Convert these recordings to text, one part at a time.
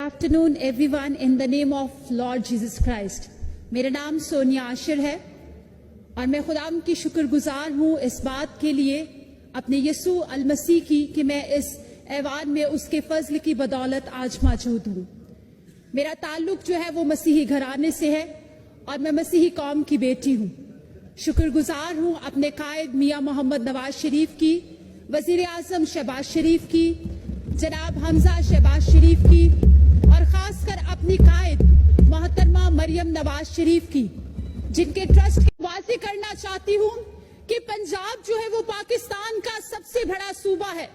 afternoon everyone in the name of Lord Jesus Christ. मेरा नाम सोनिया आशिर है और मैं खुदाम की शुक्रगुजार हूँ इस बात के लिए अपने यसू अल मसीह की कि मैं इस ऐवान में उसके फजल की बदौलत आज मौजूद हूँ। मेरा ताल्लुक जो है वो मसीही घराने से है और मैं मसीही कौम की बेटी हूँ। शुक्रगुजार हूँ अपने कायद मियाँ मोहम्मद नवाज शरीफ की, वजीर आजम शहबाज शरीफ की, जनाब हमजा शहबाज शरीफ की और खासकर अपनी कायद मोहतरमा मरियम नवाज शरीफ की, जिनके ट्रस्ट की वाज़ेह करना चाहती हूँ कि पंजाब जो है वो पाकिस्तान का सबसे बड़ा सूबा है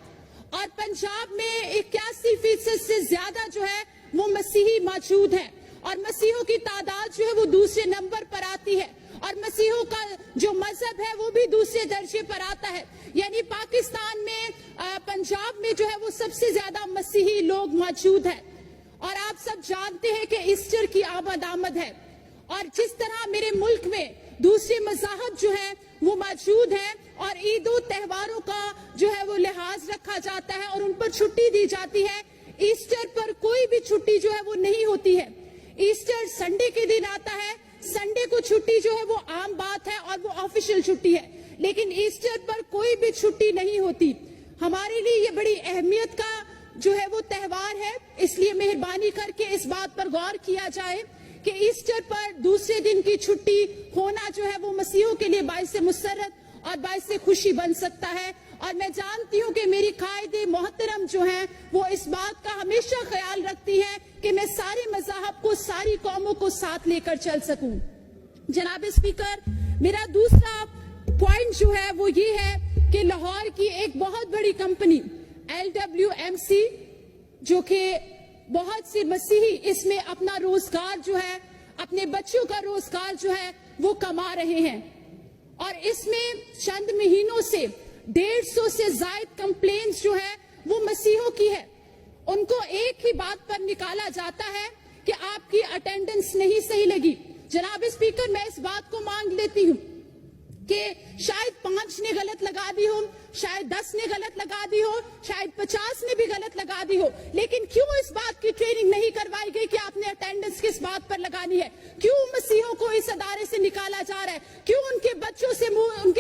और पंजाब में 81% से ज्यादा जो है वो मसीही मौजूद है और मसीहों की तादाद जो है वो दूसरे नंबर पर आती है और मसीहों का जो मजहब है वो भी दूसरे दर्जे पर आता है। यानी पाकिस्तान में पंजाब में जो है वो सबसे ज्यादा मसीही लोग मौजूद है और आप सब जानते हैं कि ईस्टर की आमद है और जिस तरह मेरे मुल्क में दूसरे मज़ाहब जो है वो मौजूद है और ईदों त्योहारों का जो है वो लिहाज रखा जाता है और उन पर छुट्टी दी जाती है, ईस्टर पर कोई भी छुट्टी जो है वो नहीं होती है। ईस्टर संडे के दिन आता है, संडे को छुट्टी जो है वो आम बात है और वो ऑफिशियल छुट्टी है, लेकिन ईस्टर पर कोई भी छुट्टी नहीं होती। हमारे लिए ये बड़ी अहमियत का जो है वो त्योहार है, इसलिए मेहरबानी करके इस बात पर गौर किया जाए कि ईस्टर पर दूसरे दिन की छुट्टी होना जो है वो मसीहों के लिए बाइस मुसरत और बाइस खुशी बन सकता है। और मैं जानती हूँ कि मेरी कायदे मोहतरम जो हैं वो इस बात का हमेशा ख्याल रखती हैं कि मैं सारे मज़ाहब को, सारी कौमों को साथ लेकर चल सकूं। जनाब स्पीकर, मेरा दूसरा पॉइंट जो है वो ये है कि लाहौर की एक बहुत बड़ी कंपनी LWMC जो कि बहुत से मसीही इसमें अपना रोजगार जो है, अपने बच्चों का रोजगार जो है वो कमा रहे हैं और इसमें चंद महीनों से 150 से ज्यादा कंप्लेंट्स जो है वो मसीहों की है। उनको एक ही बात पर निकाला जाता है कि आपकी अटेंडेंस नहीं सही लगी। जनाब स्पीकर, मैं इस बात को मांग लेती हूँ कि शायद 5 ने गलत लगा दी हो, शायद 10 ने गलत लगा दी हो, शायद 50 ने भी गलत लगा दी हो, लेकिन क्यों इस बात की ट्रेनिंग नहीं करवाई गई कि आपने अटेंडेंस किस बात पर लगानी है? क्यों मसीहों को इस अदारे से निकाला जा रहा है? क्यों उनके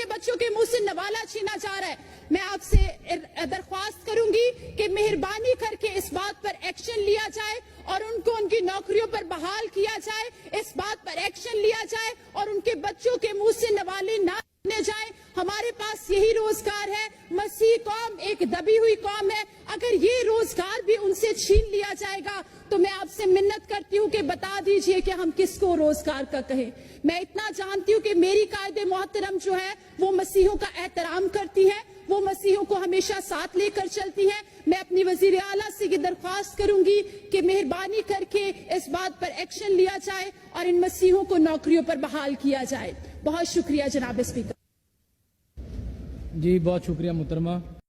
बच्चों के मुंह से नवाला छीना जा रहा है? मैं आपसे दरख्वास्त करूंगी कि मेहरबानी करके इस बात पर एक्शन लिया जाए और उनको उनकी नौकरियों पर बहाल किया जाए, इस बात पर एक्शन लिया जाए और उनके बच्चों के मुंह से नवाले ना जाए। हमारे पास यही रोजगार है। मसीह कौम एक दबी हुई कौम है, अगर ये रोजगार भी उनसे छीन लिया जाएगा तो मैं आपसे मिन्नत करती हूँ कि बता दीजिए कि हम किसको रोजगार का कहें। मैं इतना जानती हूँ कि मेरी कायदे मोहतरम जो है वो मसीहों का एहतराम करती है, वो मसीहों को हमेशा साथ लेकर चलती है। मैं अपनी वजीर आला से ये दरख्वास्त करूंगी कि मेहरबानी करके इस बात पर एक्शन लिया जाए और इन मसीहों को नौकरियों पर बहाल किया जाए। बहुत शुक्रिया जनाब स्पीकर। जी बहुत शुक्रिया मुहतरमा।